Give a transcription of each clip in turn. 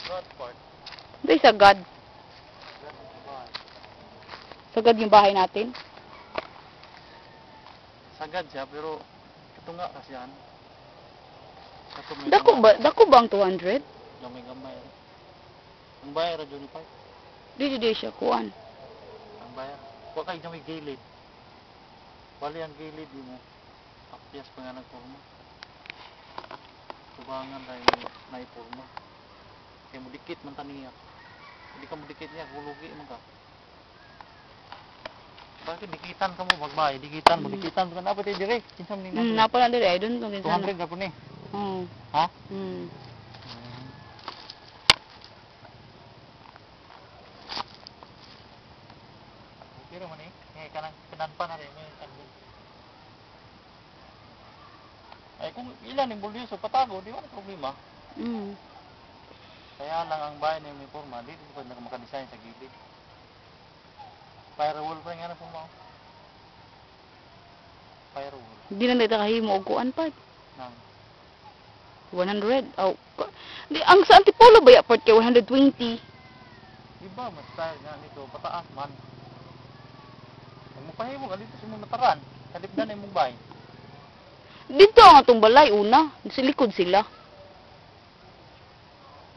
God part. Ito yung sagad. God sa bahay. Sagad yung bahay natin. Sagad siya, pero ito nga kasi yan. Dako ba ang 200? Gamay-gamay. Ang bayar, Johnny Park. Di siya kuan. Ang bayar. Huwag kayo na may gilid. Bali ang gilid mo. Apyas pa nga nagporma. Tubangan tayo na iporma. Kaya mo dikit man taniya. Hindi ka mo dikit niya, hulugi mo ka. Bakit dikitan ka mo magbay? Dikitan mo, dikitan mo. Napa tayo direct? Kinsam ni natin. Napa lang dire, I don't know. 200 na po ni. Oo. Ha? Pero man eh, kanang kinanpa na rin may tagbo. Ay kung ilan yung bulyo so patago, di ba na problema? Kaya lang ang bahay na yung may forma, di pa na makadesign sa gilid. Firewall pa nga na po mo. Firewall. Hindi na dito kahimo og kuan pa. Nang 100. Oh. Di ang sa Antipolo ba ya port kay 120? Iba mas style nga nito, pataas man. Ang mapahimo ka dito sa mga mataran, kalip na yung bahay. Dito ang atong balay una, sa likod sila.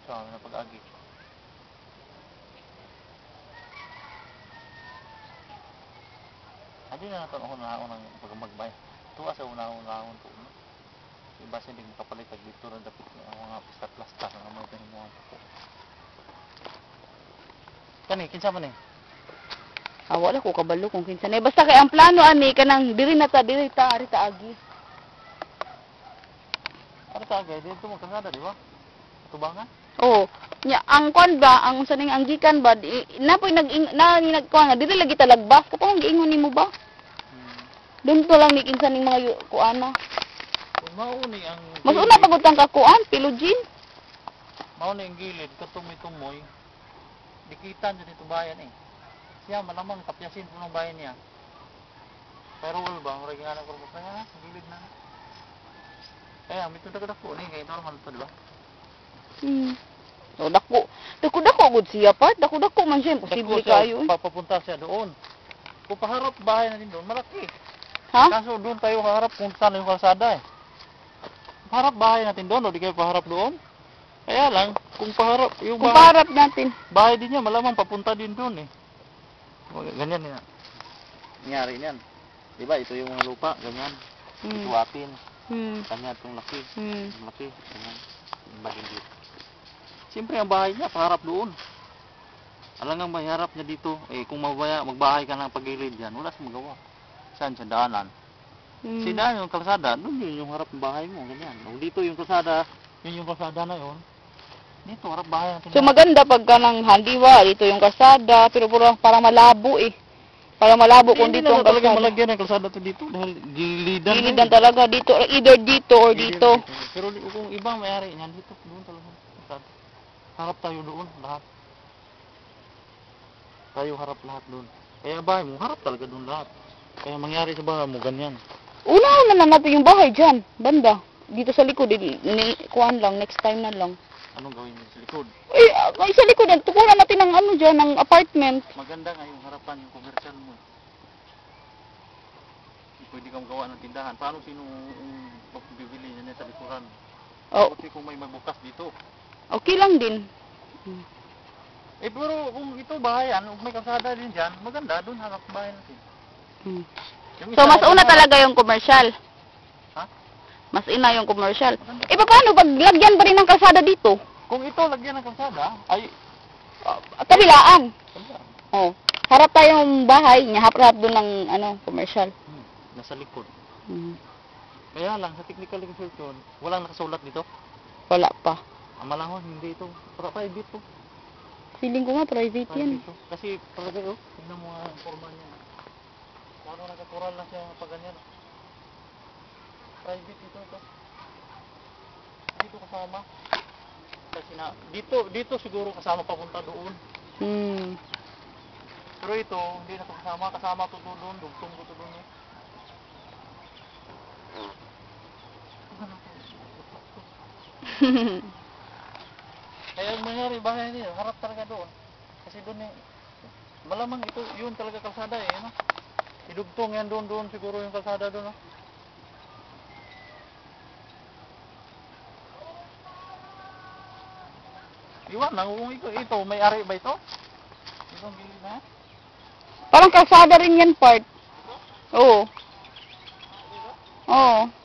So, na pag-agi. Adi na natin unahon ng pagmagbay. Tuwa sa unahon po. Iba siya hindi makapalit pag dito rin dapat ang mga pista-plasta na mga tahimuan po. Kani, kinsa man eh? Wala ko kabalo kung kinsa na. Basta kay ang plano ani kanang diri ta arita agi. Arita agi dito mo kasada di ba? Tubangan? Oo. Nya ang kon ba ang saning ang gikan ba napoy nagkuan nga dili lagi talagbas kapag giingon nimo ba? Doon to lang ni kinsa ning mga kuana. Mauni ang mas una pagod kang kakuan pilugin. Mauni ang gilid katumoy-tumoy. Dikitan dito bayan eh. Siya malamang tapyasin po ng bayan niya. Pero wala ba? Marag nga na ko nga gilid na. Kaya may tutagad ako ni kay normal to, di ba? So dako gud siya pa. Dako man siya imposible kayo. Papapunta siya doon. Kung paharap bahay natin doon, malaki. Ha? Kaso doon tayo kaharap kung saan yung kalsada eh. Paharap bahay natin doon, o di kayo paharap doon? Kaya lang, kung paharap yung bahay, kung paharap natin, bahay din niya, malamang papunta din doon eh. Ganyan niya. Nangyari niyan. Diba, ito yung mga lupa, ganyan. Ito atin. Kanya itong laki. Laki, ganyan. Bagin dito. Siyempre, ang bahay niya, paharap doon. Alangang may harap niya dito. Eh, kung magbahay ka ng pagilid yan, wala sa magawa. Saan sa daanan? Si daan yung kalsada, doon yun yung harap ng bahay mo, ganyan. O, dito yung kalsada, yun yung kalsada na yun. Dito, harap bahay natin. So maganda pagka ng handiwa, dito yung kalsada, pero parang malabo eh. Parang malabo kung dito ang kalsada. Hindi kalsada. malagyan ng kalsada to dito, dahil gilidan. Gilidan talaga dito, either dito or dito. Pero kung ibang may-ari niyan, dito, doon talaga. Kalsada. Harap tayo doon, lahat. Tayo harap lahat doon. Kaya bahay mo, harap talaga doon lahat. Kaya mangyari sa bahay mo, ganyan. Una na natin yung bahay dyan, banda. Dito sa likod, kuhan lang, next time na lang. Anong gawin mo sa likod? Eh, sa likod, tukuran natin ng ano dyan, ng apartment. Maganda nga yung harapan, yung commercial mo. Pwede kang gawa ng tindahan. Paano sino bibili niya sa likuran? Kasi kung may magbukas dito. Okay lang din. Eh, pero kung ito bahayan, kung may kalsada din dyan, maganda, doon harap bahay natin. So, mas una talaga yung commercial. Ha? Mas ina yung commercial. Eh, paano pag lagyan pa rin ng kalsada dito? Kung ito lagyan ng kalsada, ay... kabilaan. Oh. Harap tayong bahay, harap doon ng commercial. Nasa likod. Kaya lang, sa technical construction, walang nakasulat dito? Wala pa. Ang malahon, hindi ito. Private to. Feeling ko nga private yan. Kasi talaga tignan mo nga ang forma niya. Paano nagkatural na siya pag ganyan. Private ito. Dito kasama. Kasi dito siguro kasama papunta doon. Pero ito, hindi na kasama. Kasama to doon. Dugtong to doon. Kaya ang mangyari, bahay niya, harap talaga doon. Kasi doon eh, malamang ito, yun talaga kalsada eh, no? Idugtong yan doon siguro yung kalsada doon, no? Iwan lang, kung ito, may-ari ba ito? Itong gilid na? Parang kalsada rin yan part. Oo. Oo.